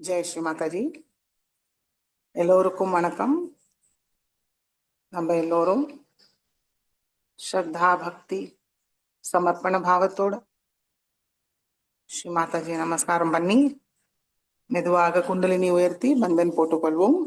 जय श्री माता जी। एल्लोरुक्कुम वणक्कम। நம்ம எல்லோரும் ஸ்ரத்தா பக்தி சமர்ப்பண பாவத்தோட ஸ்ரீ மாதாஜி நமஸ்காரம் பண்ணி மெதுவாக குண்டலினி உயர்த்தி பந்தன் போட்டுக்கொள்வோம்.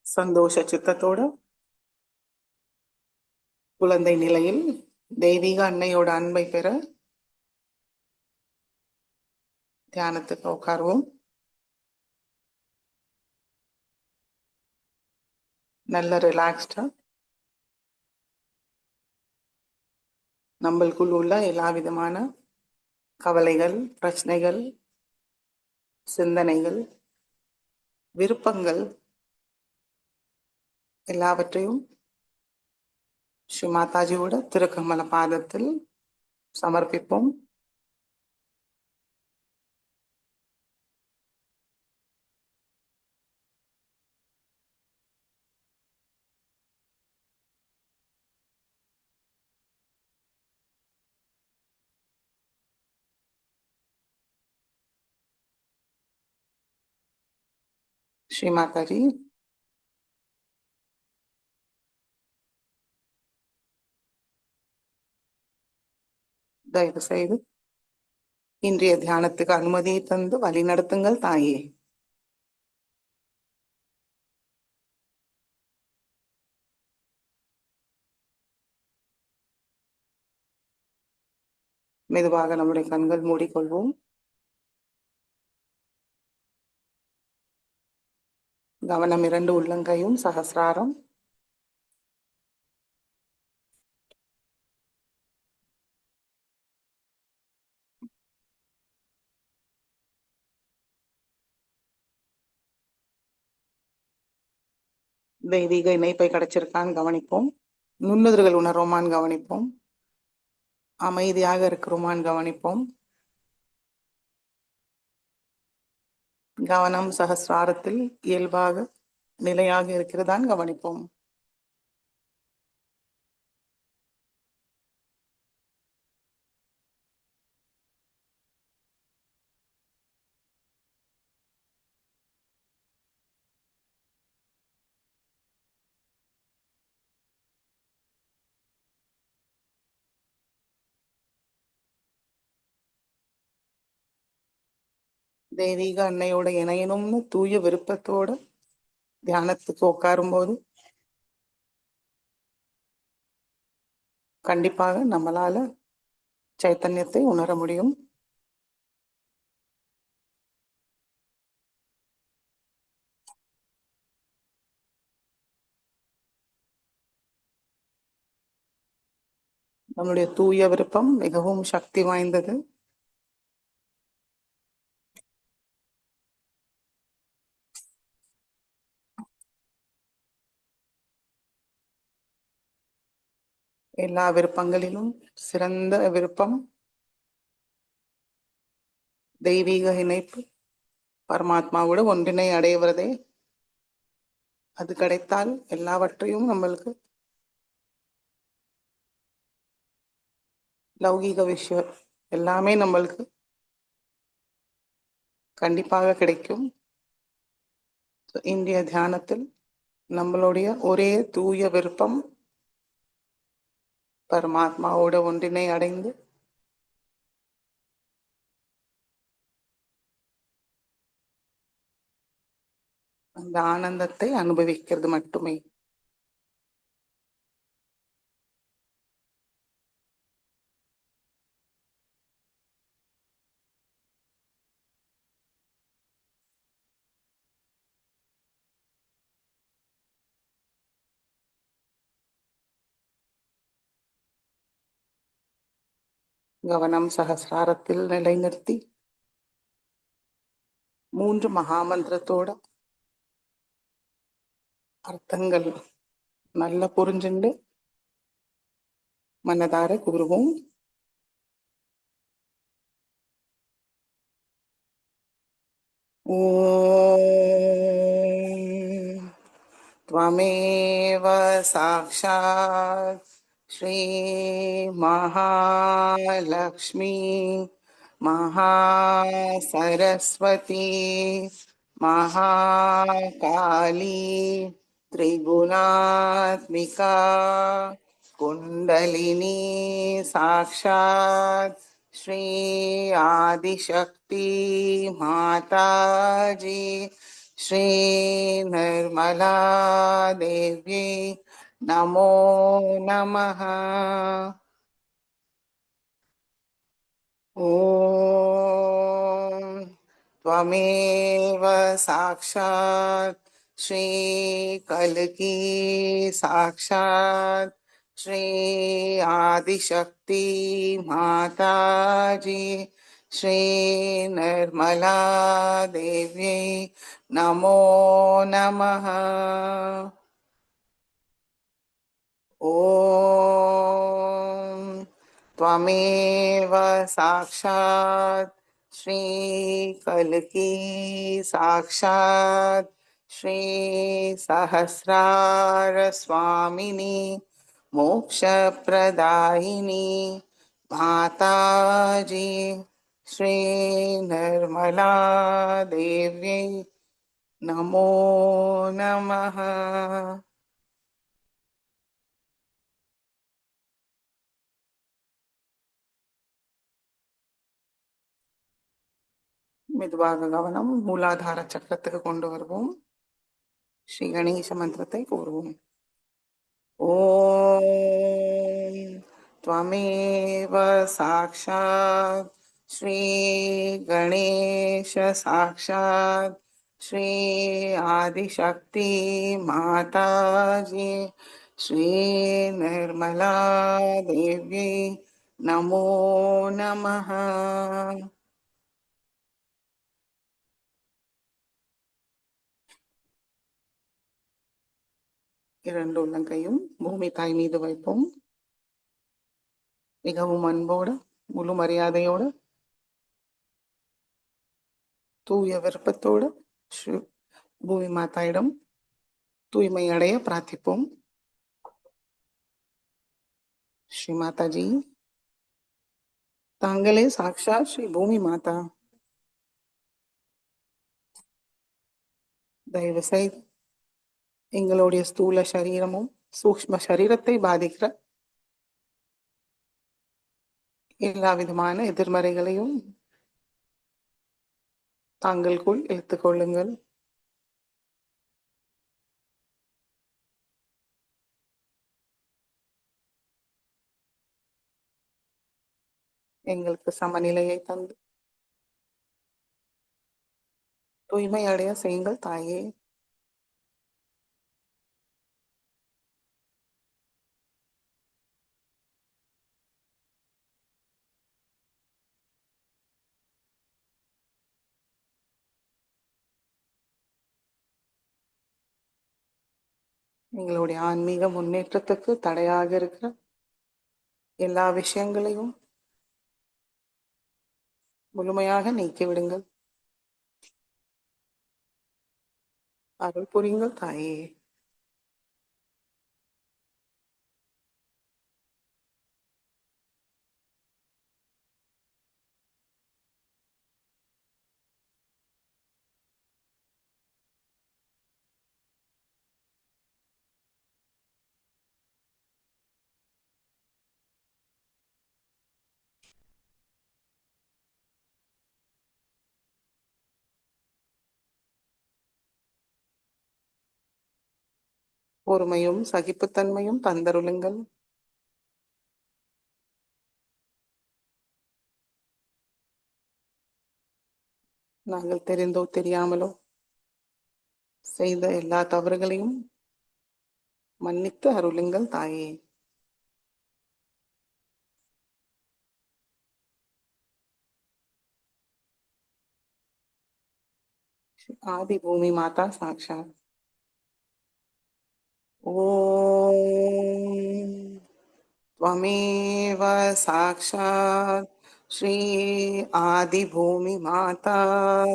சந்தோஷ சித்தத்தோட குழந்தை நிலையில் தெய்வீக அன்னையோட அன்பை பெற தியானத்துக்கு உட்காருவோம். நல்ல ரிலாக்ஸ்டா நம்மளுக்குள் உள்ள எல்லா விதமான கவலைகள், பிரச்சனைகள், சிந்தனைகள், விருப்பங்கள் எல்லாவற்றையும் ஸ்ரீ மாதாஜியோட திருக்கமல பாதத்தில் சமர்ப்பிப்போம். ஸ்ரீ மாதாஜி, தயவு செய்து இன்றைய தியானத்துக்கு அனுமதியை தந்து வழி நடத்துங்கள் தாயே. மெதுவாக நம்முடைய கண்கள் மூடிக்கொள்வோம். கவனம் இரண்டு உள்ளங்கையும் சகசிராரம். தெய்வீக இணைப்பை கிடைச்சிருக்கான்னு கவனிப்போம். நுண்ணுதல்கள் உணர்வோமான்னு கவனிப்போம். அமைதியாக இருக்கிறோமான்னு கவனிப்போம். கவனம் சகசிராரத்தில் இயல்பாக நிலையாக இருக்கிறதான்னு கவனிப்போம். தெய்வீக அன்னையோட இணையணும்னு தூய விருப்பத்தோட தியானத்துக்கு உட்காரும்போது கண்டிப்பாக நம்மளால சைத்தன்யத்தை உணர முடியும். நம்முடைய தூய விருப்பம் மிகவும் சக்தி வாய்ந்தது. எல்லா விருப்பங்களிலும் சிறந்த விருப்பம் தெய்வீக இணைப்பு, பரமாத்மாவோட ஒன்றினை அடைவதே. அது கிடைத்தால் எல்லாவற்றையும் நம்மளுக்கு லௌகீக விஷயம் எல்லாமே நம்மளுக்கு கண்டிப்பாக கிடைக்கும். இந்திய தியானத்தில் நம்மளுடைய ஒரே தூய விருப்பம் பரமாத்மாவோட ஒன்றினை அடைந்து அந்த ஆனந்தத்தை அனுபவிக்கிறது மட்டுமே. கவனம் சகசிராரத்தில் நிலைநிறுத்தி 3 மகாமந்திரத்தோட அர்த்தங்கள் நல்ல புரிஞ்சுண்டு மனதார கூறுவோம். ஓம் त्वमेव साक्षात् श्री महालक्ष्मी महासरस्वती महाकाली त्रिगुणात्मिका कुंडलिनी साक्षात् श्री आदिशक्ति माताजी श्री निर्मला देवी नमो नमः. ओम त्वमेव साक्षात् श्री कल्की साक्षात् श्री आदिशक्ति माताजी श्री निर्मला देवी नमो नमः. ओम त्वमेव साक्षात् श्री कल्की साक्षात् श्री सहस्रार स्वामिनी मोक्षप्रदायिनी माताजी श्री निर्मला देव्यै नमो नमः. மெதுவாக கவனம் மூலாதார சக்கரத்துக்கு கொண்டு வருவோம். ஸ்ரீ கணேச மந்திரத்தை கூறுவோம். ஓம் त्वमेव साक्षात् श्री गणेश साक्षात् श्री आदिशक्ति माताजी श्री निर्मला देवी नमो नमः. இரண்டு உள்ளங்கையும் பூமி தாய் மீது வைப்போம். மிகவும் அன்போடு முழு மரியாதையோடு தூய விருப்பத்தோடு ஸ்ரீ பூமி மாதாயிடம் தூய்மை அடைய பிரார்த்திப்போம். ஸ்ரீ மாதாஜி, தாங்களே சாக்ஷாத் ஸ்ரீ பூமி மாதா. தயவு செய்து எங்களுடைய ஸ்தூல சரீரமும் சூக்ஷ்ம சரீரத்தை பாதிக்கிற எல்லா விதமான எதிர்மறைகளையும் தாங்களுக்குள் இழுத்துக் கொள்ளுங்கள். எங்களுக்கு சமநிலையை தந்து தூய்மை அடைய செய்யுங்கள் தாயே. எங்களுடைய ஆன்மீக முன்னேற்றத்துக்கு தடையாக இருக்கிற எல்லா விஷயங்களையும் முழுமையாக நீக்கிவிடுங்கள். அருள் புரியுங்கள் தாயே. பொறுமையும் சகிப்புத்தன்மையும் தந்தருளுங்கள். நாங்கள் தெரிந்தோ தெரியாமலோ செய்த எல்லா தவறுகளையும் மன்னித்து அருளுங்கள் தாயே. आदि भूमि माता साक्षात। ओम त्वमेव साक्षात् श्री आदिभूमि माता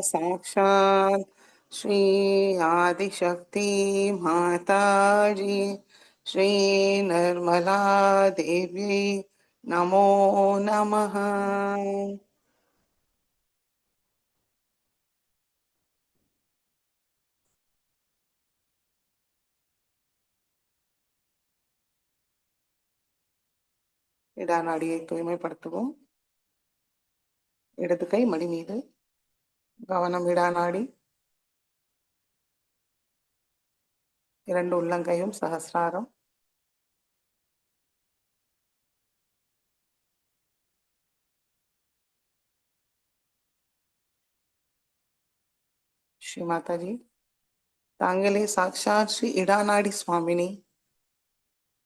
साक्षात् श्री आदिशक्ति माता जी श्री निर्मला देवी नमो नमः। இடாநாடியை தூய்மைப்படுத்துவோம். இடது கை மடி மீது, கவனம் இடாநாடி. இரண்டு உள்ளங்கையும் சகசிராரம். श्री माता जी, तांगले साक्षात श्री इडानाडी स्वामिनी,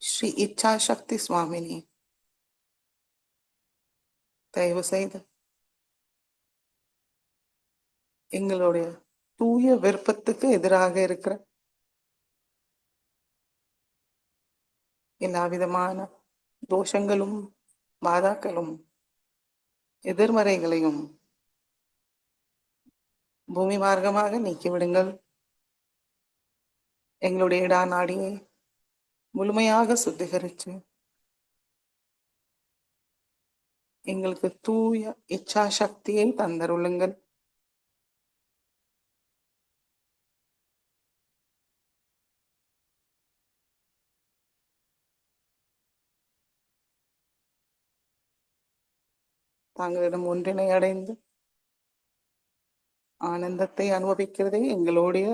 श्री इच्छा शक्ति स्वामिनी, தயவு செய்து எங்களுடைய தூய விருப்பத்துக்கு எதிராக இருக்கிற எல்லா விதமான தோஷங்களும் பாதாக்களும் எதிர்மறைகளையும் பூமி மார்க்கமாக நீக்கிவிடுங்கள். எங்களுடைய இடா நாடியை முழுமையாக சுத்திகரிச்சு எங்களுக்கு தூய இச்சா சக்தியை தந்தருளுங்கள். தாங்களிடம் ஒன்றினை அடைந்து ஆனந்தத்தை அனுபவிக்கிறதே எங்களுடைய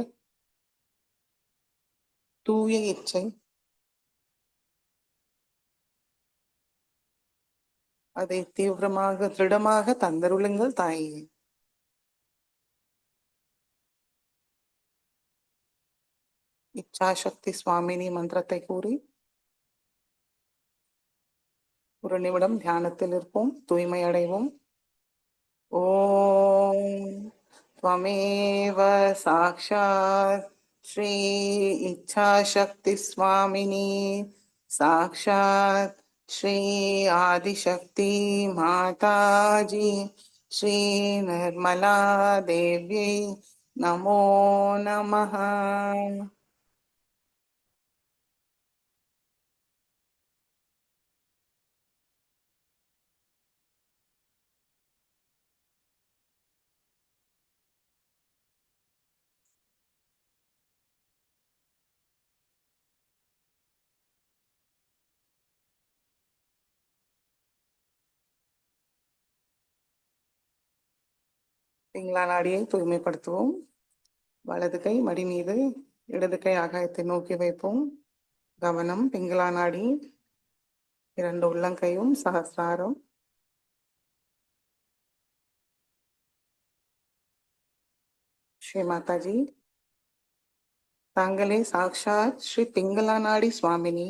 தூய இச்சை. அதை தீவிரமாக திருடமாக தந்தருளுங்கள் தாயே. இச்சாசக்தி சுவாமினி மந்திரத்தை கூறி ஒரு நிமிடம் தியானத்தில் இருப்போம், தூய்மை அடைவோம். ஓம் त्वमेव साक्षात् श्री इच्छाशक्ति स्वामिनी साक्षात् श्री आदिशक्ति माता जी श्री निर्मला देवी नमो नमः। பிங்களா நாடியை தூய்மைப்படுத்துவோம். வலது கை மடி மீது, இடது கை ஆகாயத்தை நோக்கி வைப்போம். கவனம் பிங்களா நாடி. இரண்டு உள்ளங்கையும் சகசிராரம். श्री माता जी, तांगले साक्षात श्री पिंगला नाडी स्वामिनी,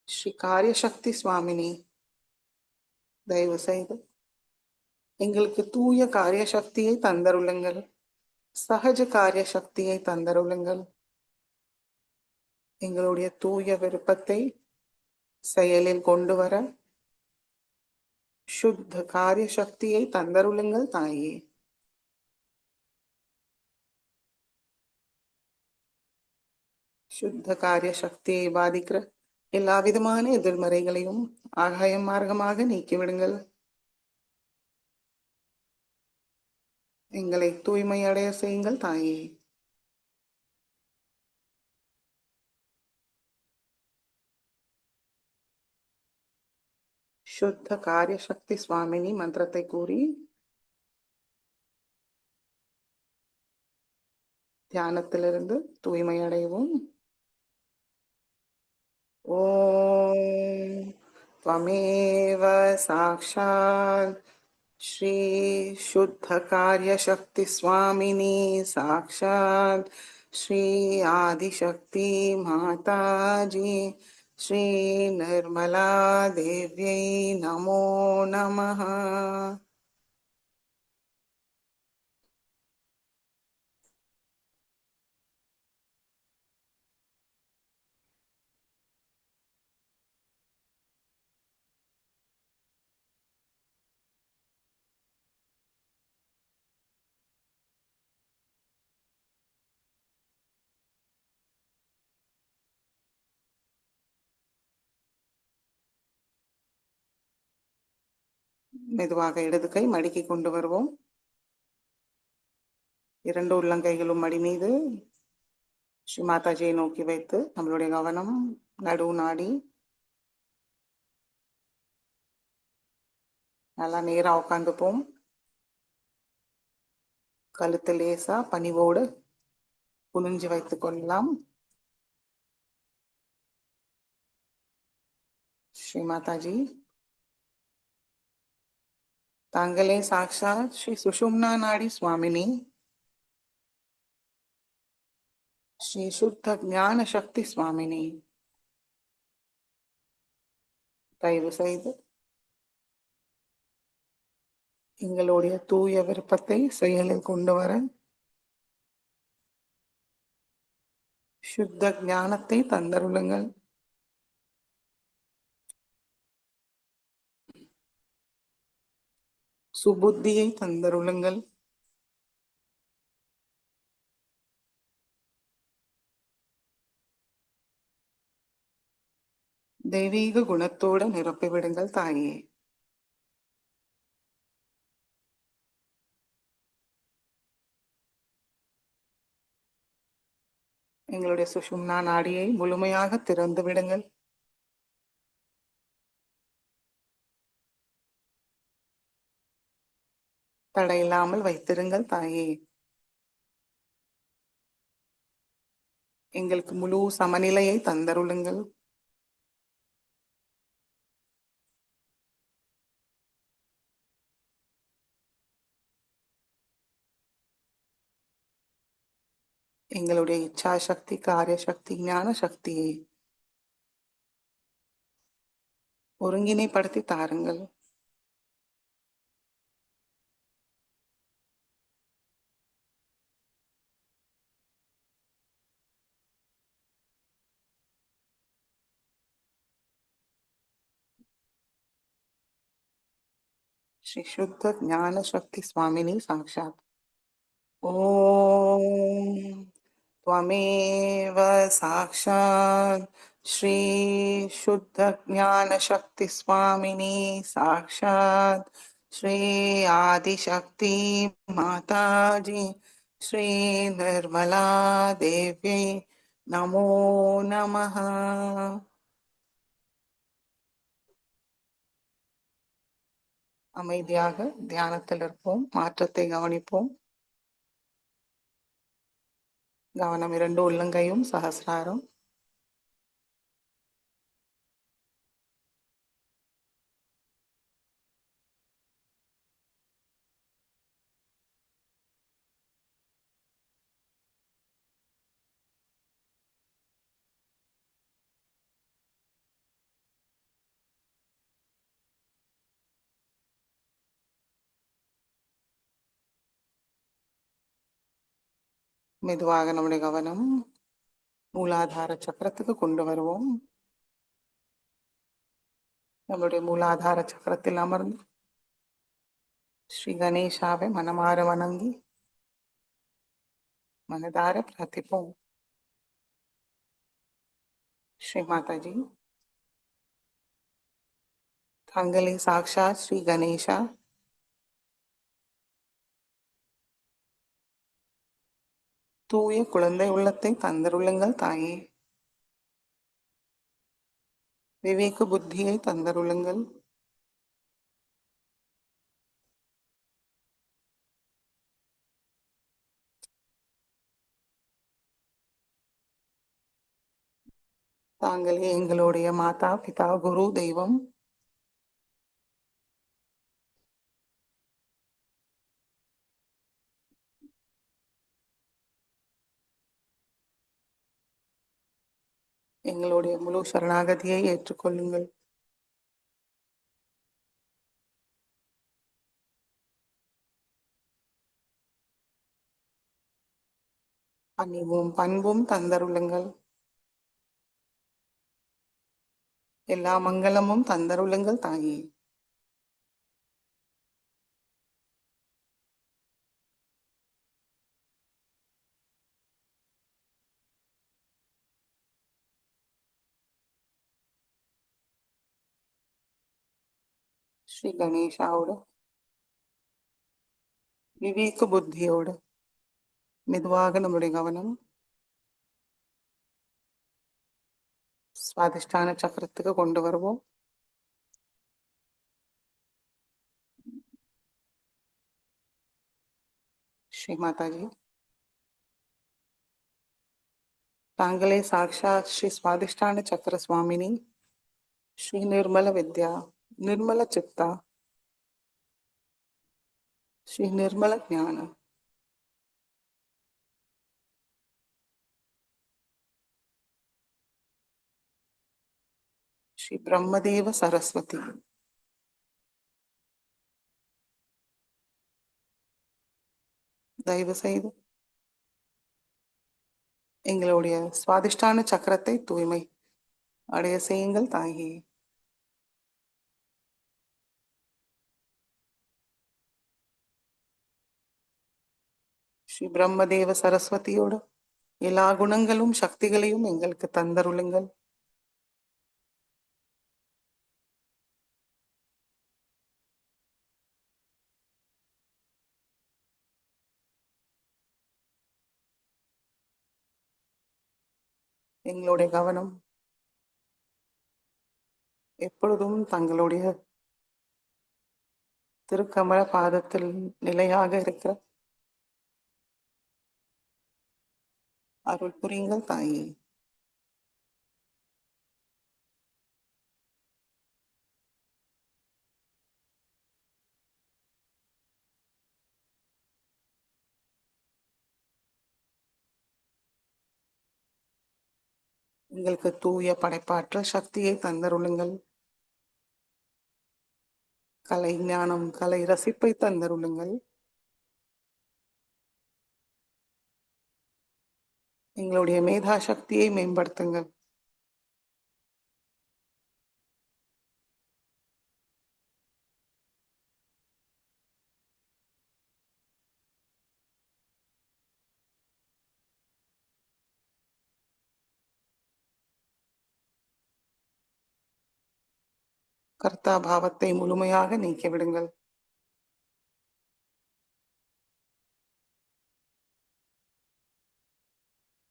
श्री कार्यशक्ति स्वामिनी, தயவு செய்து எங்களுக்கு தூய காரிய சக்தியை தந்தருளுங்கள். சகஜ காரிய சக்தியை தந்தருளுங்கள். எங்களுடைய தூய விருப்பத்தை செயலில் கொண்டு வர சுத்த காரிய சக்தியை தந்தருளுங்கள் தாயே. சுத்த காரிய சக்தியை பாதிக்கிற எல்லா விதமான எதிர்மறைகளையும் ஆகாயம் மார்க்கமாக நீக்கிவிடுங்கள். எங்களை தூய்மை அடைய செய்யுங்கள் தாயே. சுத்த காரிய சக்தி சுவாமினி மந்திரத்தை கூறி தியானத்திலிருந்து தூய்மை அடைவோம். ஓம் त्वमेव साक्षात् श्री शुद्ध कार्य शक्ति स्वामिनी साक्षात् श्री आदिशक्ति माता जी श्री निर्मला देव्यै नमो नमः। மெதுவாக இடது கை மடிக்கி கொண்டு வருவோம். இரண்டு உள்ளங்கைகளும் மடி மீது ஸ்ரீ மாதாஜியை நோக்கி வைத்து நம்மளுடைய கவனம் நடு நாடி நல்லா நேரா உட்காந்துப்போம். கழுத்து லேசா பணிவோடு குனிஞ்சு வைத்துக் கொள்ளலாம். ஸ்ரீ மாதாஜி, தாங்களே சாக்ஷாத் ஸ்ரீ சுஷும்னா நாடி சுவாமினி, ஸ்ரீ சுத்த ஞான சக்தி சுவாமினி. தயவு செய்து எங்களுடைய தூய விருப்பத்தை செயலில் கொண்டு வர சுத்த ஞானத்தை தந்தருளுங்கள். சுபுத்தியை தந்தருளுங்கள். தெய்வீக குணத்தோடு நிரப்பிவிடுங்கள் தாயே. எங்களுடைய சுஷும்னா நாடியை முழுமையாக திறந்து விடுங்கள். தடையில்லாமல் வைத்திருங்கள் தாயே. எங்களுக்கு முழு சமநிலையை தந்தருளுங்கள். எங்களுடைய இச்சா சக்தி, காரிய சக்தி, ஞான சக்தியை ஒருங்கிணைப்படுத்தி தாருங்கள். श्री शुद्ध ज्ञान शक्ति स्वामिनी साक्षात। ओम त्वमेव साक्षात् श्री शुद्ध ज्ञान शक्ति स्वामिनी साक्षात् श्री आदिशक्ति माताजी श्री निर्मला देवी नमो नमः। அமைதியாக தியானத்தில் இருப்போம். மாற்றத்தை கவனிப்போம். கவனம் இரண்டு உள்ளங்கையும் சகசிராரம். மெதுவாக நம்முடைய கவனம் மூலாதார சக்கரத்துக்கு கொண்டு வருவோம். நம்முடைய மூலாதார சக்கரத்தில் அமர்ந்து ஸ்ரீ கணேசாவை மனமாற வணங்கி மனதார பிரார்த்திப்போம். ஸ்ரீ மாதாஜி, தாங்களே சாக்ஷாத் ஸ்ரீ கணேசா, தூய குழந்தை உள்ளத்தை தந்தருளுங்கள் தாயே. விவேக புத்தியை தந்தருளுங்கள். தாங்களே எங்களுடைய மாதா பிதா குரு தெய்வம். எங்களுடைய முழு சரணாகதியை ஏற்றுக்கொள்ளுங்கள். பணிவும் பண்பும் தந்தருளுங்கள். எல்லா மங்களமும் தந்தருளுங்கள் தாயே. ஸ்ரீ கணேஷாவோட விவேக புத்தியோட மெதுவாக நம்முடைய கவனம் சுவாதிஷ்டான சக்கரத்துக்கு கொண்டு வருவோம். ஸ்ரீ மாதாஜி, தாங்களே சாக்ஷாத் ஸ்ரீ சுவாதிஷ்டான சக்கர சுவாமினி, ஸ்ரீ நிர்மல வித்யா, நிர்மல சித்தா, ஸ்ரீ நிர்மல ஞான, ஸ்ரீ பிரம்மதேவ சரஸ்வதி, தயவு செய்து எங்களுடைய சுவாதிஷ்டான சக்கரத்தை தூய்மை அடைய செய்யுங்கள் தாயே. ஸ்ரீ பிரம்மதேவ சரஸ்வதியோட எல்லா குணங்களும் சக்திகளையும் எங்களுக்கு தந்தருளுங்கள். எங்களுடைய கவனம் எப்பொழுதும் தங்களுடைய திருக்கமல பாதத்தில் நிலையாக இருக்கிற அருள் புரியுங்கள் தாயே. எங்களுக்கு தூய படைப்பாற்றல் சக்தியை தந்தருளுங்கள். கலை ஞானம், கலை ரசிப்பை தந்தருளுங்கள். எங்களுடைய மேதா சக்தியை மேம்படுத்துங்கள். கர்த்தா பாவத்தை முழுமையாக நீக்கிவிடுங்கள்.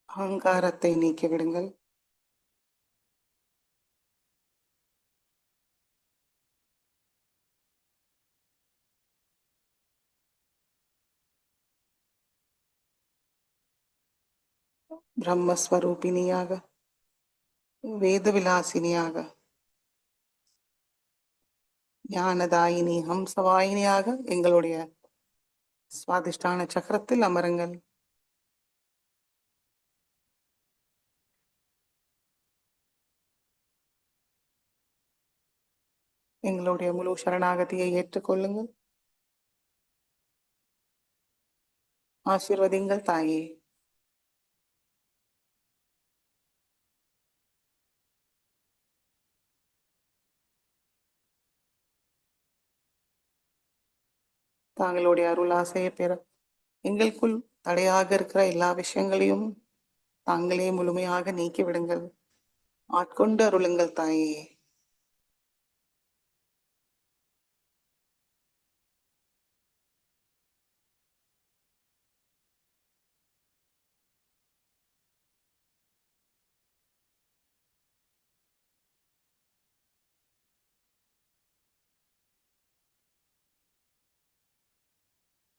அகங்காரத்தை நீக்கிவிடுங்கள். பிரம்மஸ்வரூபிணியாக, வேத விலாசினியாக, ஞானதாயினி ஹம்சவாயினியாக எங்களுடைய சுவாதிஷ்டான சக்கரத்தில் அமருங்கள். எங்களுடைய முழு சரணாகதியை ஏற்றுக்கொள்ளுங்கள். ஆசீர்வதிங்கள் தாயே. தாங்களுடைய அருள் ஆசையை பெற எங்களுக்குள் தடையாக இருக்கிற எல்லா விஷயங்களையும் தாங்களே முழுமையாக நீக்கி விடுங்கள். ஆட்கொண்டு அருளுங்கள் தாயே.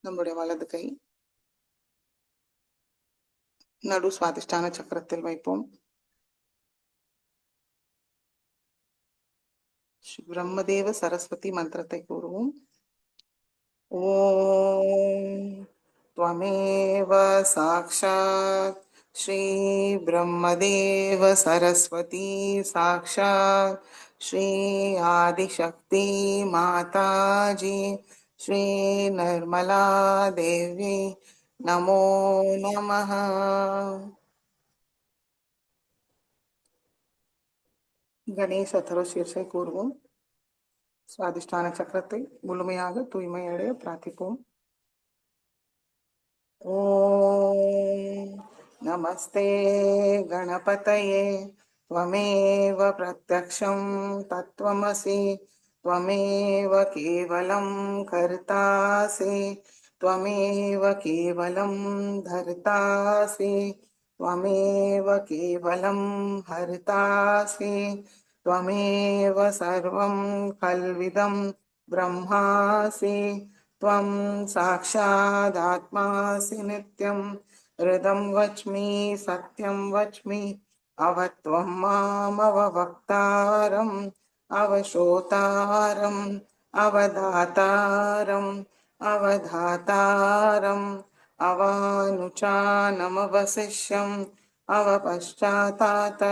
நம்முடைய வலது கை நடு சுவாதிஷ்டான சக்கரத்தில் வைப்போம். ஸ்ரீ பிரம்மதேவ சரஸ்வதி மந்திரத்தை கூறுவோம். ஓம் त्वमेव साक्षात् श्री ब्रह्मदेव सरस्वती साक्षात् श्री आदिशक्ति माताजी श्री निर्मला देवी नमो नमः. கணேஷ் அதர்வ சீர்ஷை கூறுவோம். சுவாதிஷ்டான சக்கரத்தை முழுமையாக தூய்மையடைய பிரார்த்திப்போம். ஓம் நமஸ்தே கணபதயே त्वमेव प्रत्यक्षं तत्त्वमसि त्वमेव केवलं कर्तासि त्वमेव केवलं धर्तासि त्वमेव केवलं हर्तासि त्वमेव सर्वं कल्विदं ब्रह्मासि त्वं साक्षादात्मासि नित्यं हृदं वच्मि सत्यं वच्मि अवत्वं मामवक्तारम् अवश्रोतारम् अवधातारम् अवधातारम् अवानुचानमवशिष्यम् अवपश्चातात्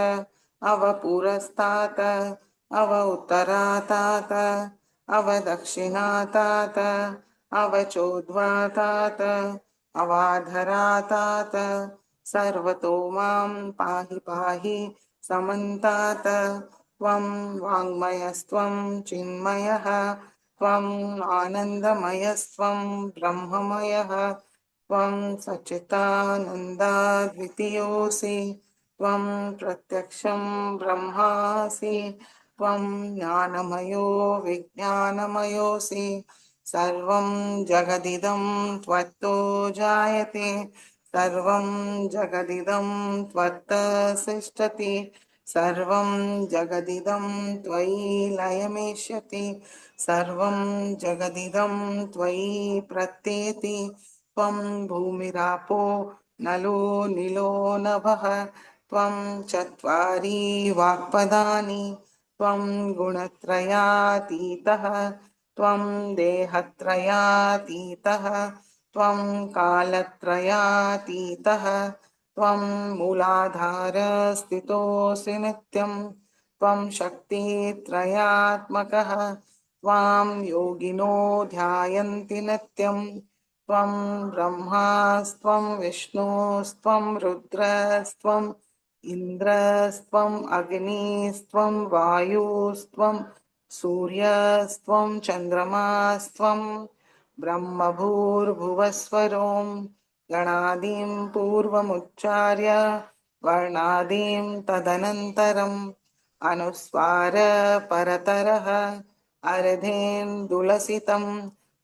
अवपुरस्तात् अव उत्तरातात् अवदक्षिणातात् अवचोद्वातात् अवाधरातात् सर्वतो मां पाहि पाहि समन्तात् त्वं वाङ्मयस्त्वं चिन्मयः त्वम् आनन्दमयस्त्वं ब्रह्ममयः त्वं सच्चिदानन्दाद्वितीयोऽसि त्वं प्रत्यक्षं ब्रह्मासि त्वं ज्ञानमयो विज्ञानमयोऽसि सर्वं जगदिदं त्वत्तो जायते सर्वं जगदिदं त्वत्तसिष्ठति सर्वं जगदिदं त्वयि लयमेष्यति सर्वं जगदिदं त्वयि प्रत्येति त्वं भूमिरापो नलो निलो नभः त्वं चत्वारि वाक्पदानि त्वं गुणत्रयातीतः त्वं देहत्रयातीतः त्वं कालत्रयातीतः त्वं मूलाधारस्थितोऽसि नित्यं त्वं शक्तित्रयात्मकः त्वां योगिनो ध्यायन्ति नित्यं त्वं ब्रह्मास्त्वं विष्णुस्त्वं रुद्रस्त्वम् इन्द्रस्त्वम् अग्निस्त्वं वायुस्त्वं सूर्यस्त्वं चन्द्रमास्त्वं ब्रह्मभूर्भुवस्वरों गणादिं पूर्वमुच्चार्य वर्णादिं तदनन्तरम् अनुस्वार परतरः अर्धेन्दुलसितं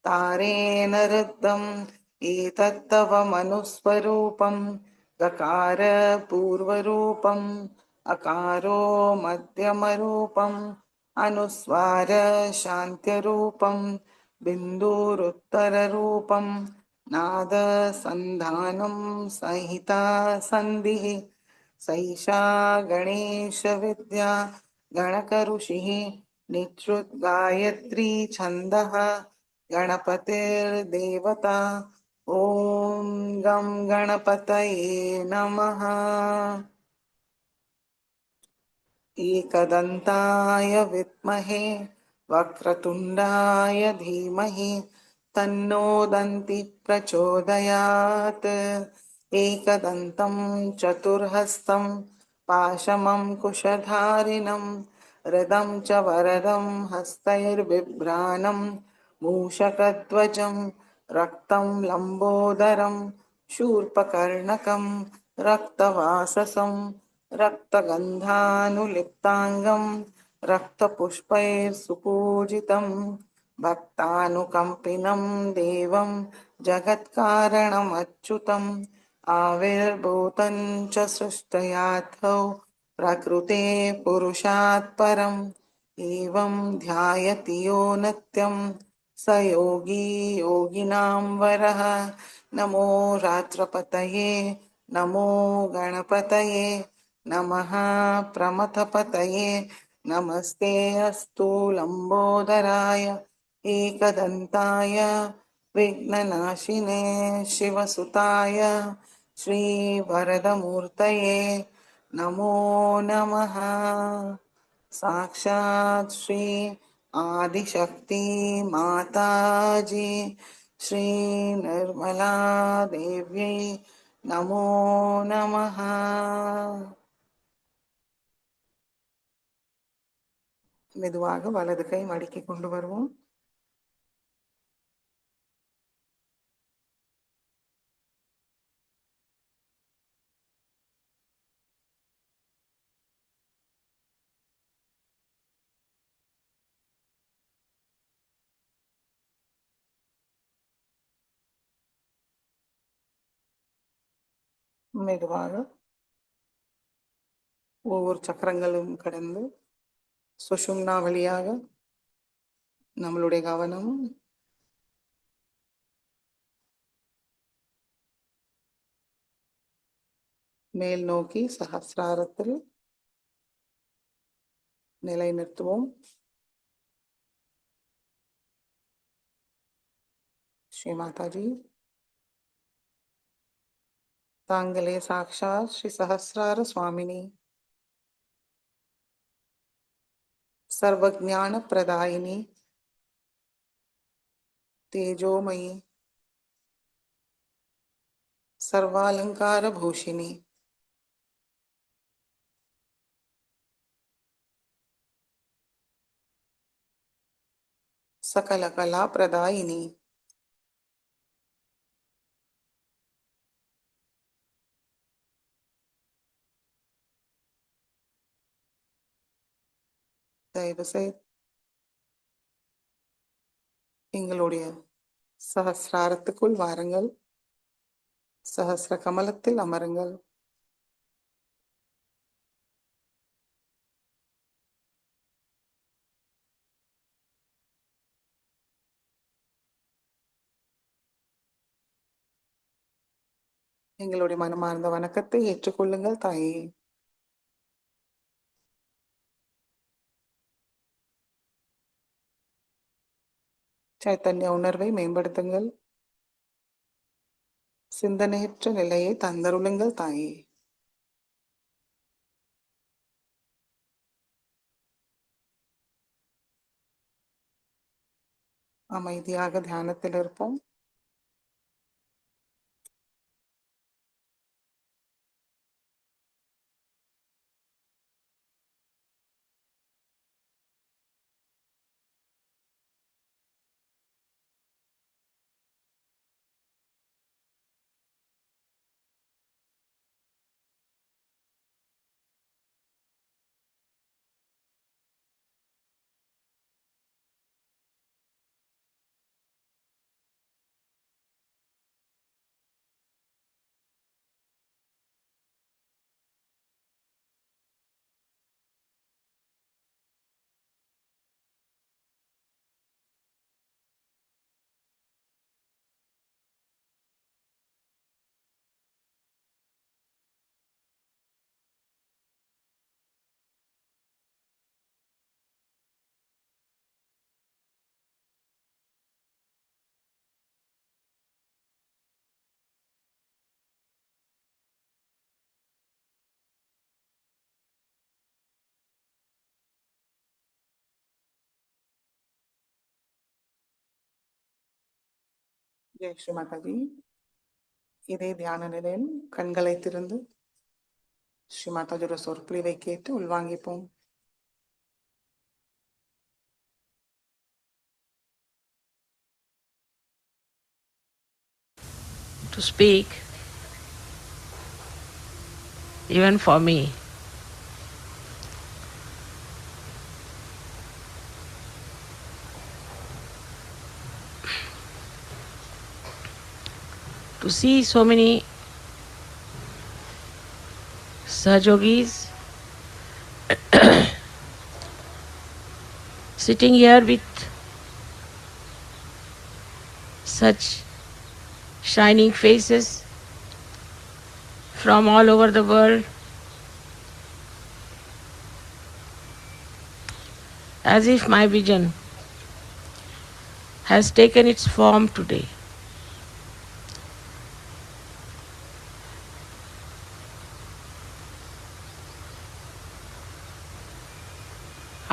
तारेण रुद्धम् एतत्तव मनुस्वरूपं गकार पूर्वरूपम् अकारो मध्यमरूपम् अनुस्वार शान्त्यरूपं बिन्दुरुत्तररूपं नादसन्धानं संहिता सन्धिः सैषा गणेशविद्या गणकऋषिः निःश्रुतगायत्री छन्दः गणपतिर्देवता ॐ गं गणपतये नमः। एकदन्ताय विद्महे वक्रतुण्डाय धीमहि तन्नो दन्ति प्रचोदयात् एकदन्तं चतुर्हस्तं पाशमङ्कुशधारिणं रदं च वरदं हस्तैर्बिभ्राणं मूषकध्वजं रक्तं लम्बोदरं शूर्पकर्णकं रक्तवाससं रक्तगन्धानुलिप्ताङ्गं रक्तपुष्पैर्सुपूजितं भक्तानुकम्पिनं देवं जगत्कारणमच्युतम् आविर्भूतं च सृष्टयाथो प्रकृते पुरुषात् परम् एवं ध्यायति यो नित्यं स योगी योगिनां वरः नमो रात्रपतये नमो गणपतये नमः प्रमथपतये नमस्ते अस्तु लम्बोदराय एकदन्ताय विघ्ननाशिने शिवसुताय श्रीवरदमूर्तये नमो नमः। साक्षात् श्री आदिशक्ति माताजी श्री निर्मला देव्यै नमो नमः। மெதுவாக வலது கை மடக்கி கொண்டு வருவோம். மெதுவாக ஒவ்வொரு சக்கரங்களும் கடந்து சுஷும்னா வழியாக நம்மளுடைய கவனம் மேல் நோக்கி சஹஸ்ராரத்தில் நிலைநிறுத்துவோம். ஸ்ரீ மாதாஜி, தாங்களே சாக்ஷாத் ஸ்ரீ சஹஸ்ரார சுவாமினி, सर्वज्ञान प्रदायिनी, तेजोमयी, सर्वालंकार भूषिणी, सकल कला प्रदायिनी, தயவு செய்து எங்களுடைய சஹஸ்ராரத்துக்குள் வாருங்கள். சஹஸ்ர கமலத்தில் அமருங்கள். எங்களுடைய மனமார்ந்த வணக்கத்தை ஏற்றுக்கொள்ளுங்கள் தாயே. சைத்தன்ய உணர்வை மேம்படுத்துங்கள். சிந்தனையற்ற நிலையை தந்தருளுங்கள் தாயே. அமைதியாக தியானத்தில் இருப்போம். ஜெய் ஸ்ரீ மாதாஜி. இதே தியான நிலையில் கண்களை திறந்து ஸ்ரீ மாதாஜியோட சொற்பொழிவை கேட்டு உள்வாங்கிப்போம். To speak, even for me. To see so many Sahajogis sitting here with such shining faces from all over the world, as if my vision has taken its form today.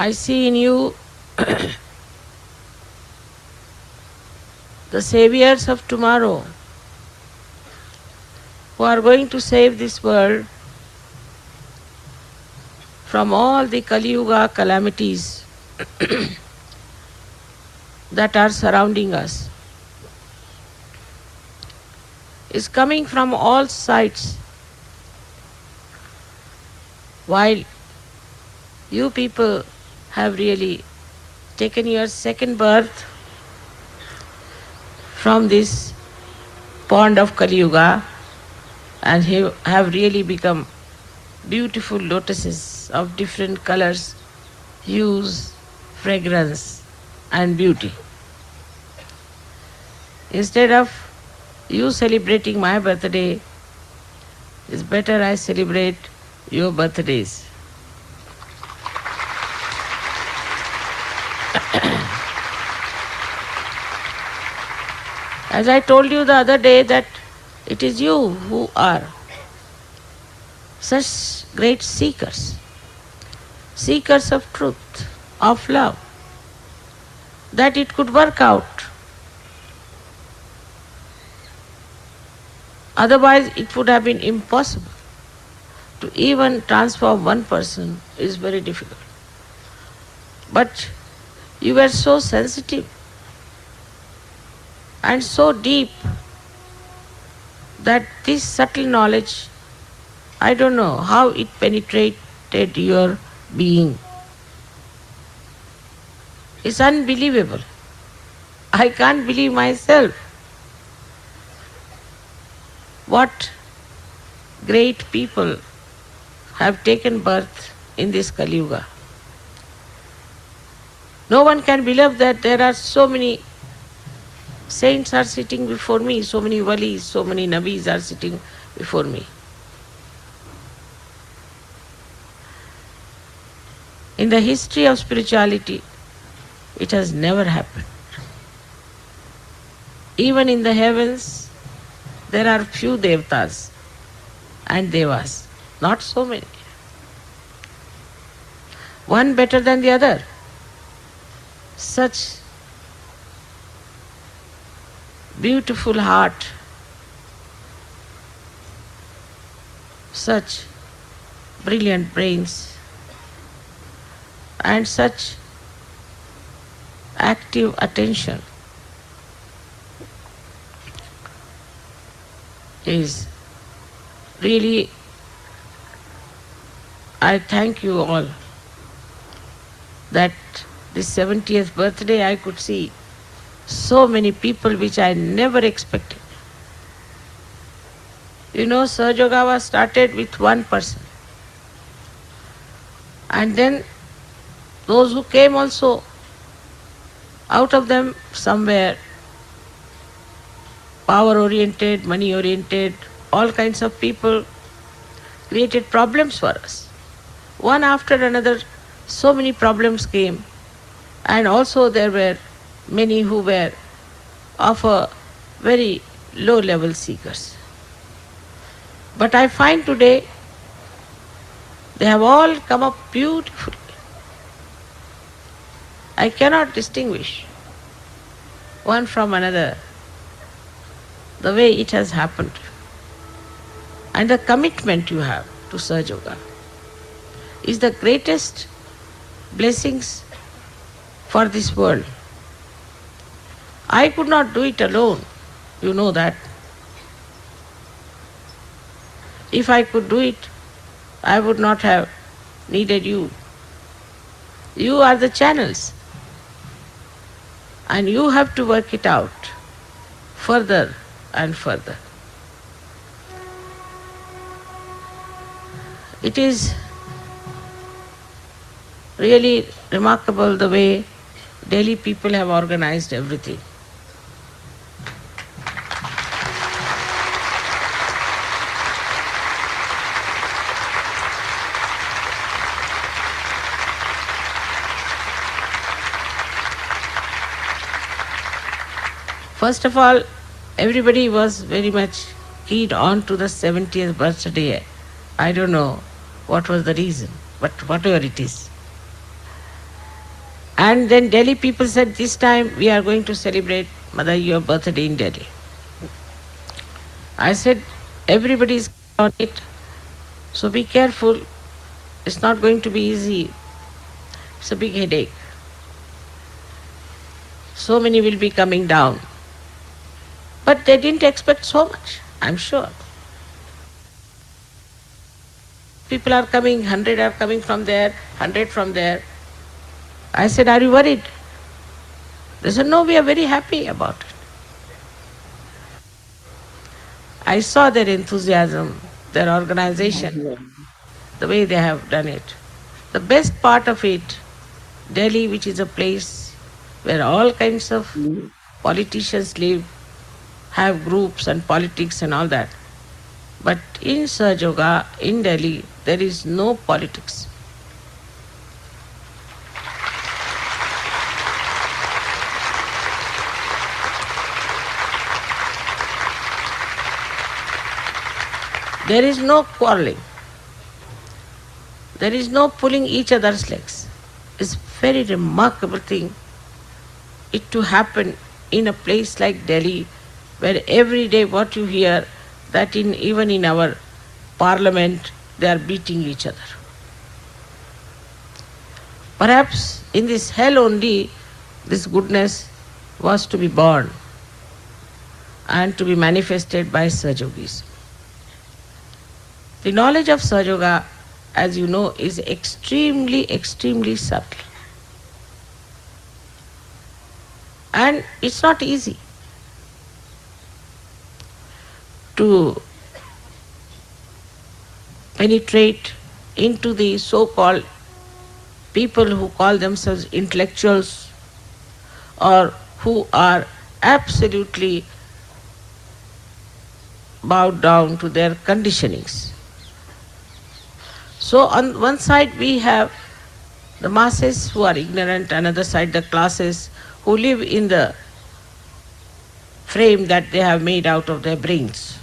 I see in you the saviors of tomorrow, who are going to save this world from all the Kali Yuga calamities that are surrounding us. Is coming from all sides, while you people have really taken your second birth from this pond of Kali Yuga and have really become beautiful lotuses of different colors, hues, fragrance, and beauty. Instead of you celebrating my birthday, it's better I celebrate your birthdays. As I told you the other day that it is you who are such great seekers, seekers of truth, of love, that it could work out. Otherwise, it would have been impossible. To even transform one person is very difficult. But you were so sensitive and so deep that this subtle knowledge, I don't know how it penetrated your being. It's unbelievable. I can't believe myself. What great people have taken birth in this Kali Yuga. No one can believe that there are so many saints are sitting before me, so many walis, so many nabis are sitting before me. In the history of spirituality, it has never happened. Even in the heavens, there are few devtas and devas, not so many. One better than the other. Such beautiful heart, such brilliant brains, and such active attention is really, I thank you all that this 70th birthday I could see so many people which I never expected. You know, Sahaja started with one person. And then those who came also, out of them some were power oriented, money oriented, all kinds of people created problems for us. One after another, so many problems came. And also there were many who were of a very low level seekers. But I find today they have all come up beautifully. I cannot distinguish one from another the way it has happened. And the commitment you have to Sahaja Yoga is the greatest blessings for this world. I could not do it alone, you know that. If I could do it, I would not have needed you. You are the channels, and you have to work it out further and further. It is really remarkable the way Delhi people have organized everything. First of all, everybody was very much keyed on to the 70th birthday. I don't know what was the reason, but whatever it is. And then Delhi people said, this time we are going to celebrate Mother, your birthday in Delhi. I said, everybody is on it, so be careful. It's not going to be easy. It's a big headache. So many will be coming down. But they didn't expect so much, I'm sure. People are coming, 100 are coming from there, 100 from there. I said, are you worried? They said, no, we are very happy about it. I saw their enthusiasm, their organization, the way they have done it. The best part of it, Delhi, which is a place where all kinds of politicians live, have groups and politics and all that. But in Sahajoga, in Delhi, there is no politics. There is no quarreling. There is no pulling each other's legs. It's a very remarkable thing it to happen in a place like Delhi, where every day what you hear that even in our parliament they are beating each other. Perhaps in this hell only this goodness was to be born and to be manifested by Sahajogis. The knowledge of Sahajoga, as you know, is extremely, extremely subtle. And it's not easy to penetrate into the so-called people who call themselves intellectuals or who are absolutely bowed down to their conditionings. So on one side we have the masses who are ignorant, another side the classes who live in the frame that they have made out of their brains.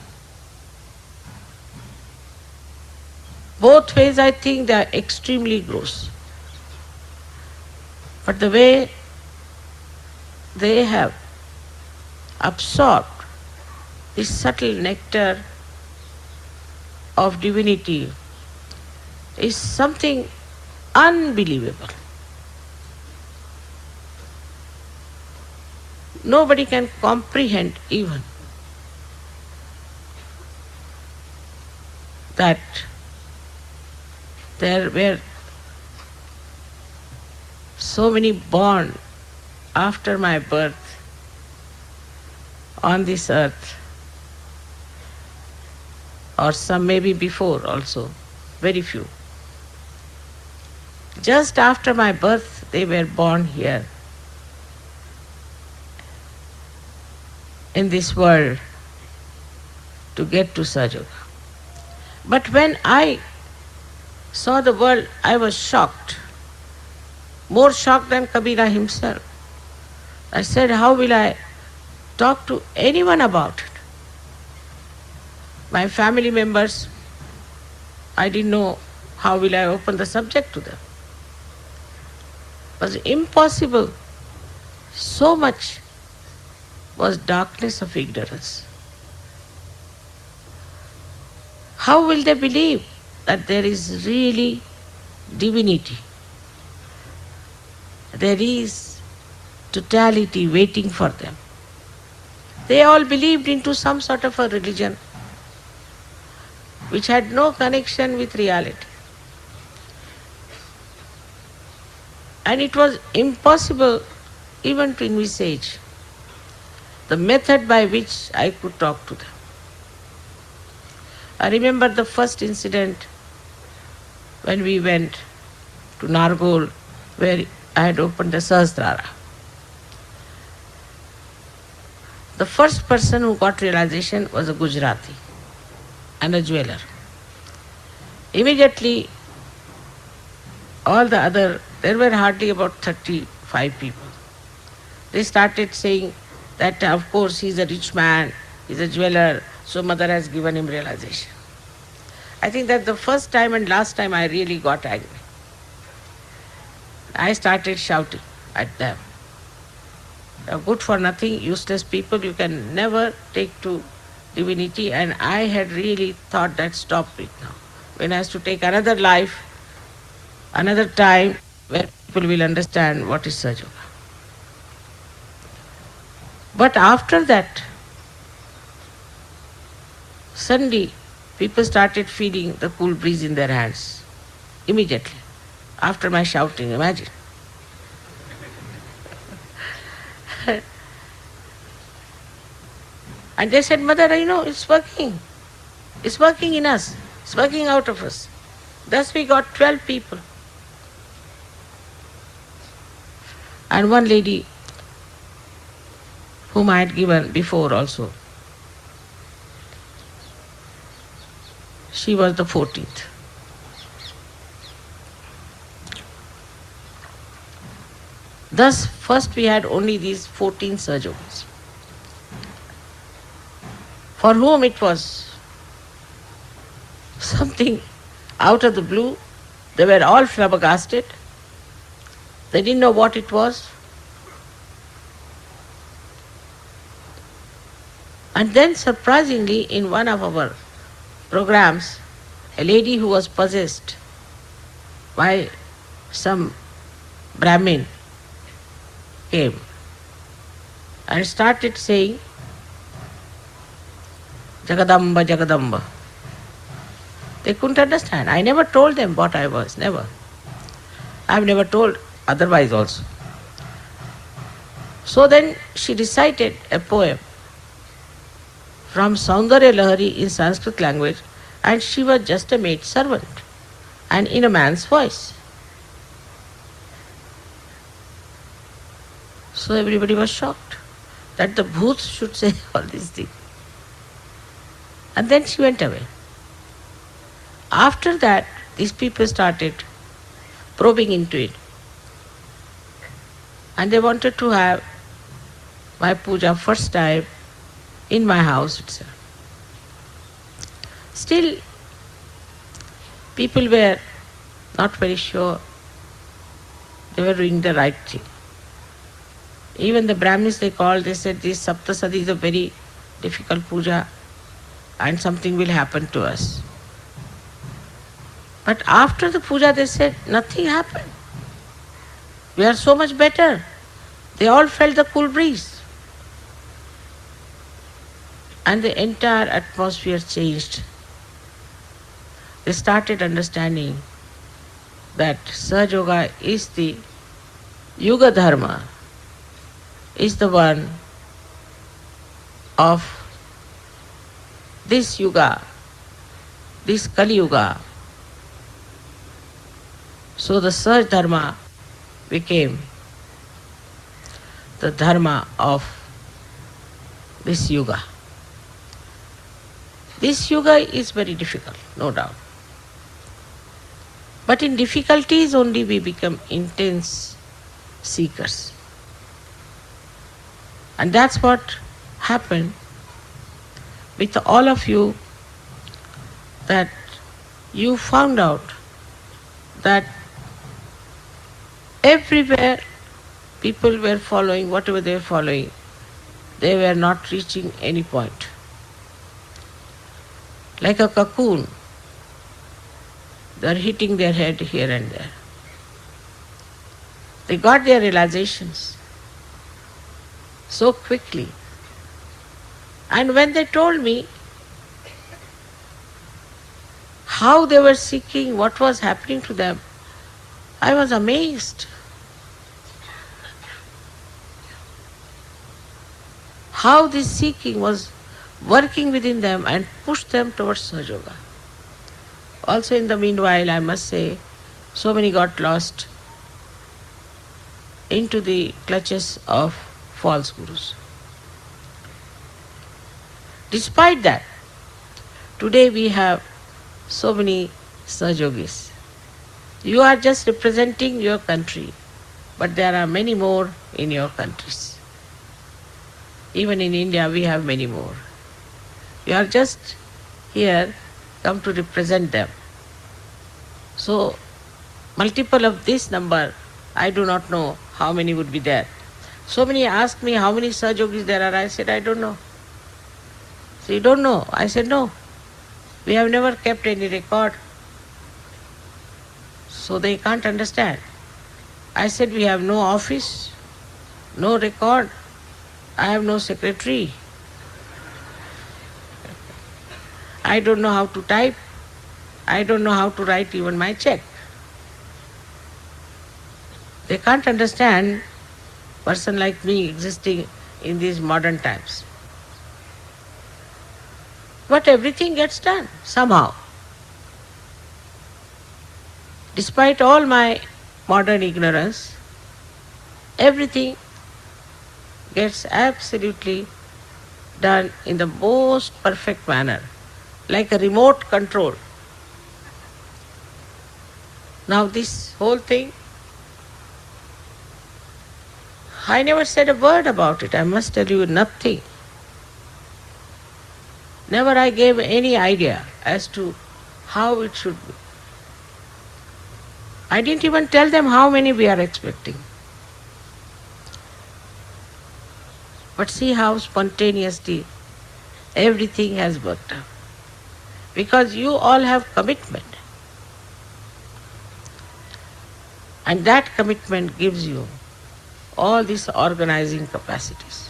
Both ways I think they are extremely gross. But the way they have absorbed this subtle nectar of divinity is something unbelievable. Nobody can comprehend even that there were so many born after my birth on this earth, or some maybe before also, very few. Just after my birth they were born here in this world to get to Sahajoga. But when I saw the world, I was shocked, more shocked than Kabira himself. I said, how will I talk to anyone about it? My family members, I didn't know how will I open the subject to them. It was impossible. So much was darkness of ignorance. How will they believe that there is really divinity? There is totality waiting for them. They all believed into some sort of a religion which had no connection with reality. And it was impossible even to envisage the method by which I could talk to them. I remember the first incident when we went to Nargol, where I had opened the Sahasrara. The first person who got realization was a Gujarati and a jeweler. Immediately, all the other, there were hardly about 35 people. They started saying that of course he's a rich man, he's a jeweler, so mother has given him realization. I think that's the first time and last time I really got angry. I started shouting at them. You're good for nothing, useless people, you can never take to divinity, and I had really thought that stop it now. When I have to take another life, another time where people will understand what is Sahajoga. But after that, suddenly people started feeling the cool breeze in their hands. Immediately, after my shouting, imagine. And they said, Mother, it's working. It's working in us. It's working out of us. Thus we got 12 people. And one lady whom I had given before also, she was the 14th. Thus, first we had only these 14 Sahajogis, for whom it was something out of the blue. They were all flabbergasted. They didn't know what it was. And then surprisingly, in one of our programs, a lady who was possessed by some Brahmin came and started saying, Jagadamba, Jagadamba. They couldn't understand. I never told them what I was, never. I've never told otherwise also. So then she recited a poem from Saundarya Lahari in Sanskrit language, and she was just a maid servant and in a man's voice. So everybody was shocked that the bhoots should say all these things. And then she went away. After that, these people started probing into it. And they wanted to have my puja first time in my house itself. Still, people were not very sure they were doing the right thing. Even the Brahmins they called, they said this Saptasadi is a very difficult puja and something will happen to us. But after the puja they said nothing happened. We are so much better. They all felt the cool breeze. And the entire atmosphere changed. They started understanding that Sahaja Yoga is the Yuga Dharma, is the one of this Yuga, this Kali Yuga. So the Sahaja Dharma became the Dharma of this Yuga. This Yuga is very difficult, no doubt. But in difficulties only we become intense seekers. And that's what happened with all of you, that you found out that everywhere people were following whatever they were following, they were not reaching any point. Like a cocoon, they are hitting their head here and there. They got their realizations so quickly. And when they told me how they were seeking, what was happening to them, I was amazed. How this seeking was working within them and pushed them towards Sahaja Yoga. Also in the meanwhile, I must say, so many got lost into the clutches of false gurus. Despite that, today we have so many Sahaja Yogis. You are just representing your country, but there are many more in your countries. Even in India we have many more. You are just here come to represent them. So, multiple of this number, I do not know how many would be there. So many asked me how many Sahaja Yogis there are. I said, I don't know. So you don't know? I said, no. We have never kept any record. So they can't understand. I said, we have no office, no record. I have no secretary. I don't know how to type. I don't know how to write even my check. They can't understand a person like me existing in these modern times. But everything gets done somehow. Despite all my modern ignorance, everything gets absolutely done in the most perfect manner, like a remote control. Now, this whole thing, I never said a word about it. I must tell you nothing. Never I gave any idea as to how it should be. I didn't even tell them how many we are expecting. But see how spontaneously everything has worked out. Because you all have commitment. And that commitment gives you all these organizing capacities.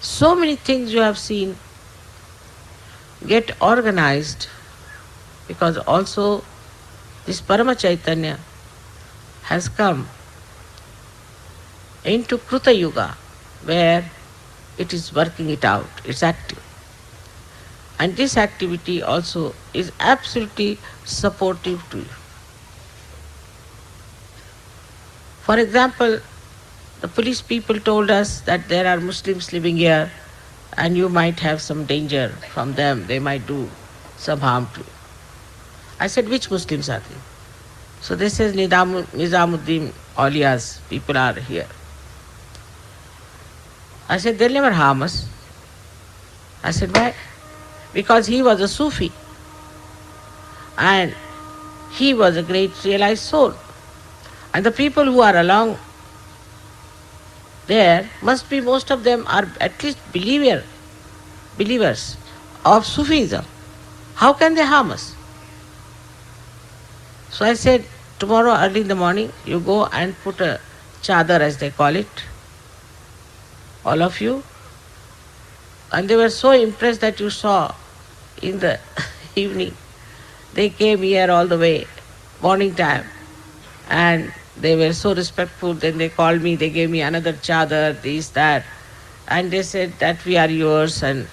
So many things you have seen get organized because also this Parama Chaitanya has come into Kruta Yuga where it is working it out, it's active. And this activity also is absolutely supportive to you. For example, the police people told us that there are Muslims living here and you might have some danger from them, they might do some harm to you. I said, which Muslims are they? So they said Nizamuddin Aulia's people are here. I said, they'll never harm us. I said, why? Because he was a Sufi and he was a great realized soul. And the people who are along there must be, most of them are at least believers of Sufism. How can they harm us? So I said, tomorrow early in the morning, you go and put a chadar, as they call it, all of you. And they were so impressed that you saw in the evening. They came here all the way, morning time, and they were so respectful. Then they called me, they gave me another chadar, this, that, and they said that we are yours and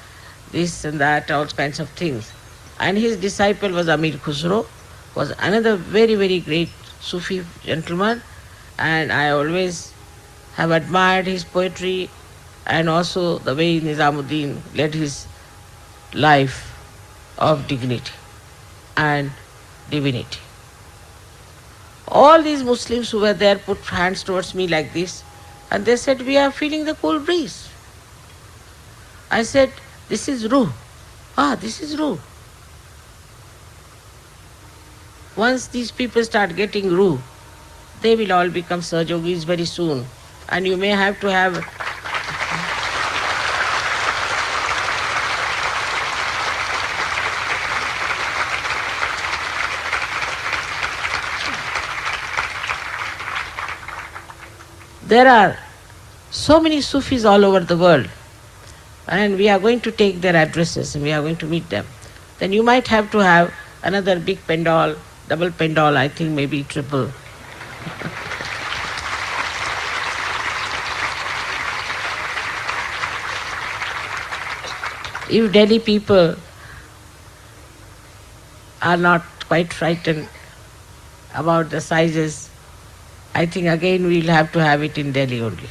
this and that, all kinds of things. And his disciple was Amir Khusro, was another very, very great Sufi gentleman, and I always have admired his poetry and also the way Nizamuddin led his life of dignity and divinity. All these Muslims who were there put hands towards me like this, and they said, we are feeling the cool breeze. I said, this is Ruh. This is Ruh. Once these people start getting Ruh, they will all become Sahajogis very soon. And you may have to have there are so many Sufis all over the world, and we are going to take their addresses and we are going to meet them. Then you might have to have another big pendal, double pendal, I think maybe triple. If Delhi people are not quite frightened about the sizes, I think again we'll have to have it in Delhi only.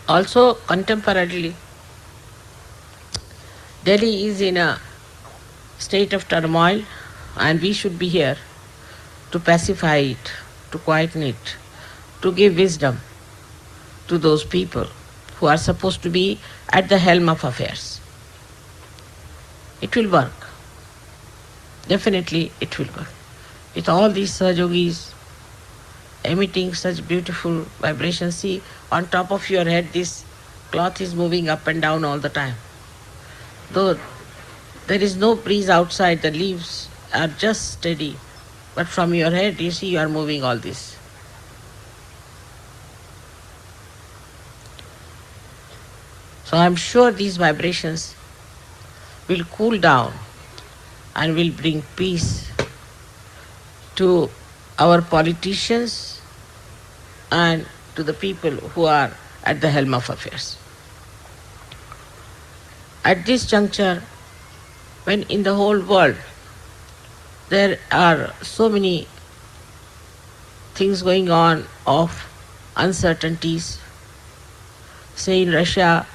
Also, contemporarily, Delhi is in a state of turmoil, and we should be here to pacify it, to quieten it, to give wisdom to those people who are supposed to be at the helm of affairs. It will work. Definitely it will work. With all these Sahajogis emitting such beautiful vibrations, see, on top of your head this cloth is moving up and down all the time. Though there is no breeze outside, the leaves are just steady. But from your head, you see, you are moving all this. I'm sure these vibrations will cool down and will bring peace to our politicians and to the people who are at the helm of affairs. At this juncture, when in the whole world there are so many things going on of uncertainties, say in Russia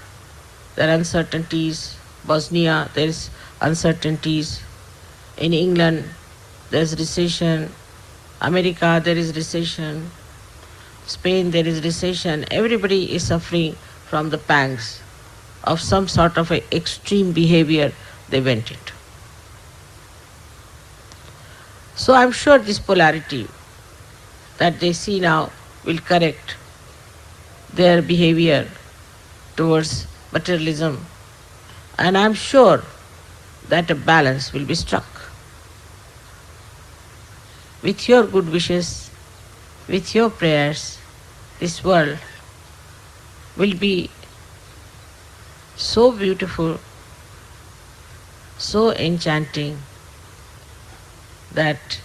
there are uncertainties, Bosnia there is uncertainties, in England there is recession, America there is recession, Spain there is recession, everybody is suffering from the pangs of some sort of a extreme behavior they went into. So I'm sure this polarity that they see now will correct their behavior towards materialism, and I'm sure that a balance will be struck. With your good wishes, with your prayers, this world will be so beautiful, so enchanting, that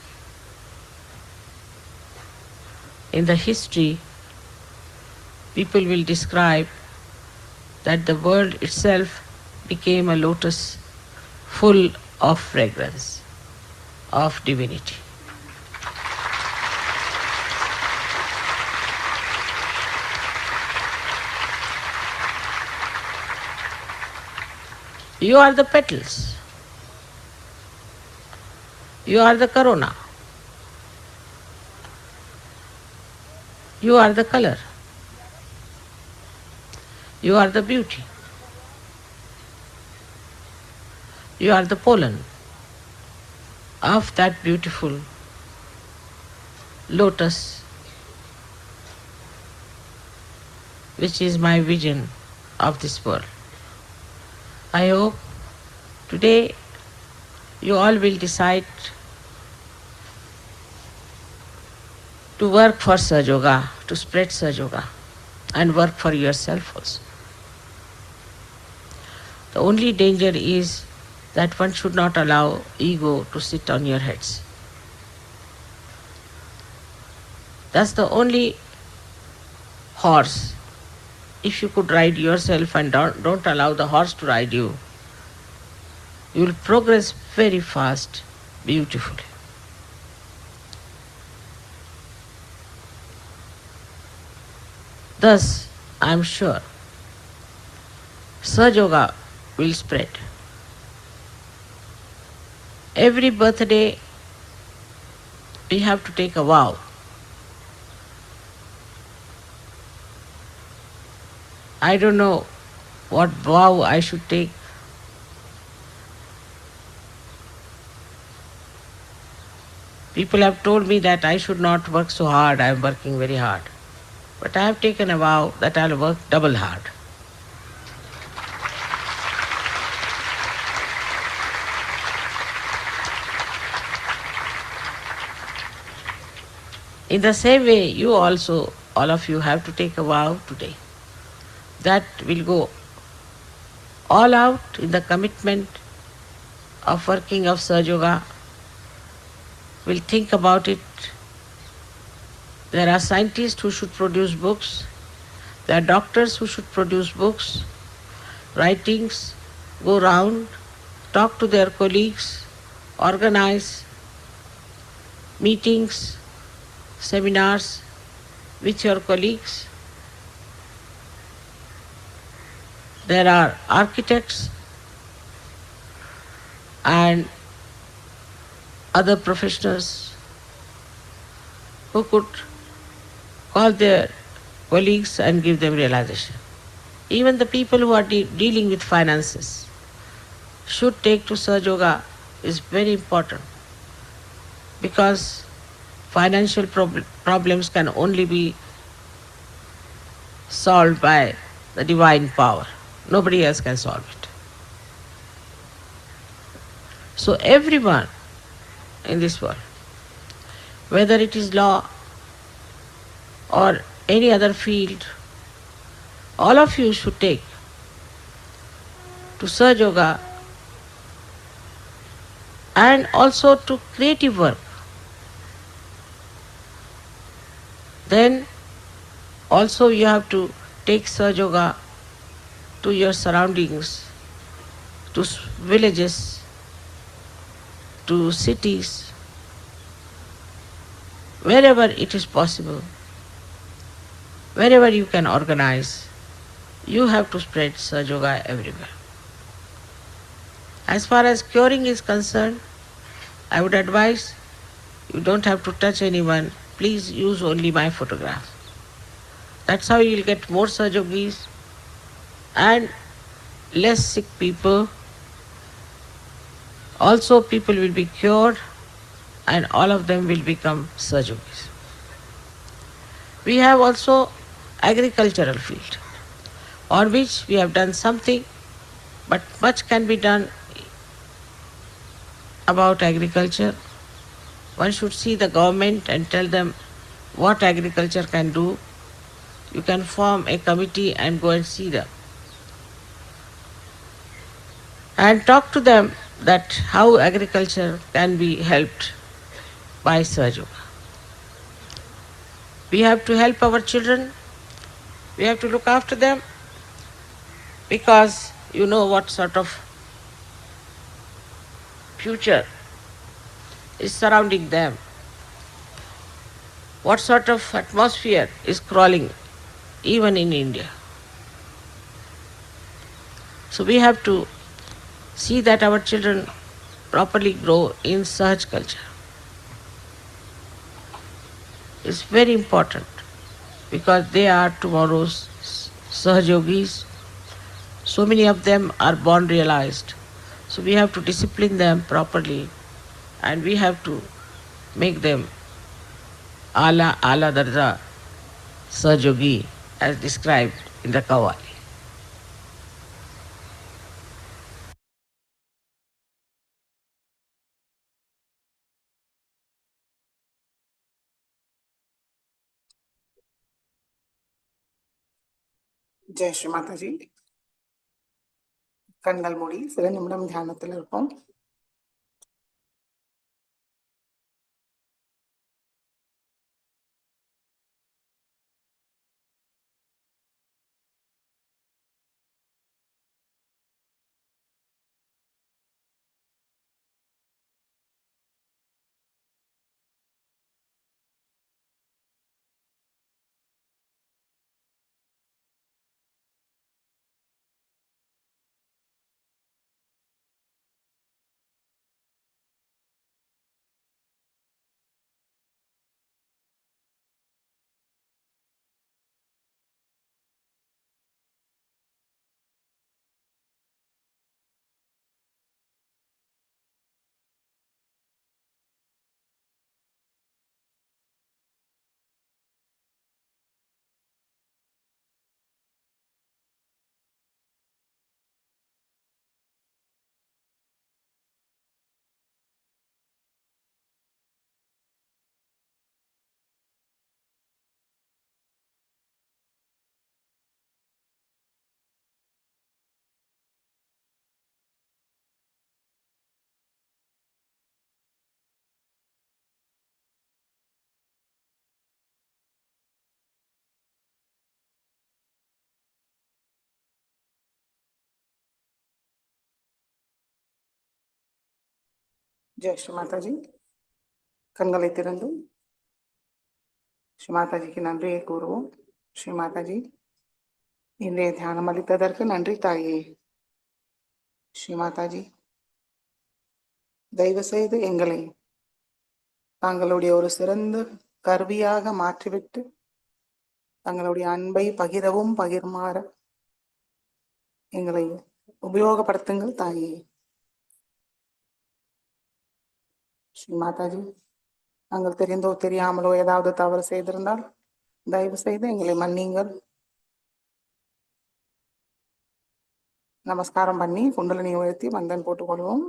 in the history people will describe that the world itself became a lotus full of fragrance, of divinity. You are the petals. You are the corona. You are the color. You are the beauty. You are the pollen of that beautiful lotus, which is my vision of this world. I hope today you all will decide to work for Sahaja Yoga, to spread Sahaja Yoga, and work for yourself also. The only danger is that one should not allow ego to sit on your heads. That's the only horse. If you could ride yourself and don't allow the horse to ride you, you will progress very fast, beautifully. Thus, I am sure Sahaja Yoga will spread. Every birthday we have to take a vow. I don't know what vow I should take. People have told me that I should not work so hard. I am working very hard. But I have taken a vow that I will work double hard. In the same way, you also, all of you, have to take a vow today that will go all out in the commitment of working of Sahaja Yoga. We'll think about it. There are scientists who should produce books. There are doctors who should produce books, writings, go round, talk to their colleagues, organize meetings, seminars with your colleagues. There are architects and other professionals who could call their colleagues and give them realization. Even the people who are dealing with finances should take to Sahaja Yoga is very important, because financial problems can only be solved by the divine power. Nobody else can solve it. So everyone in this world, whether it is law or any other field, all of you should take to Sahaja Yoga, and also to creative work, then also you have to take Sahaja Yoga to your surroundings, to villages, to cities, wherever it is possible, wherever you can organize, you have to spread Sahaja Yoga everywhere. As far as curing is concerned, I would advise you don't have to touch anyone. Please use only my photograph. That's how you'll get more Sahaja Yogis and less sick people. Also, people will be cured and all of them will become Sahaja Yogis. We have also agricultural field on which we have done something, but much can be done about agriculture. One should see the government and tell them what agriculture can do. You can form a committee and go and see them. And talk to them that how agriculture can be helped by Sahaja Yoga. We have to help our children. We have to look after them because you know what sort of future is surrounding them. What sort of atmosphere is crawling even in India. So we have to see that our children properly grow in Sahaj culture. It's very important because they are tomorrow's Sahaj Yogis. So many of them are born realized. So we have to discipline them properly and we have to make them ala darja Sahaj Yogi as described in the Qawwali. Jai Sri Mataji. கண்கள் மூடி சில நிமிடம் தியானத்தில் இருப்போம். ஜெய் ஸ்ரீ மாதாஜி. கண்களை திறந்து ஸ்ரீ மாதாஜிக்கு நன்றியை கூறுவோம். ஸ்ரீ மாதாஜி, இன்றைய தியானம் அளித்ததற்கு நன்றி தாயே. ஸ்ரீ மாதாஜி, தயவு செய்து எங்களை தாங்களுடைய ஒரு சிறந்த கருவியாக மாற்றிவிட்டு தங்களுடைய அன்பை பகிரவும் பகிர்மாற எங்களை உபயோகப்படுத்துங்கள் தாயே. ஸ்ரீ மாதாஜி, நாங்கள் தெரிந்தோ தெரியாமலோ ஏதாவது தவறு செய்திருந்தால் தயவு செய்து எங்களை மன்னிங்கள். நமஸ்காரம் பண்ணி குண்டலினி உயர்த்தி மந்தன் போட்டுக்கொள்வோம்.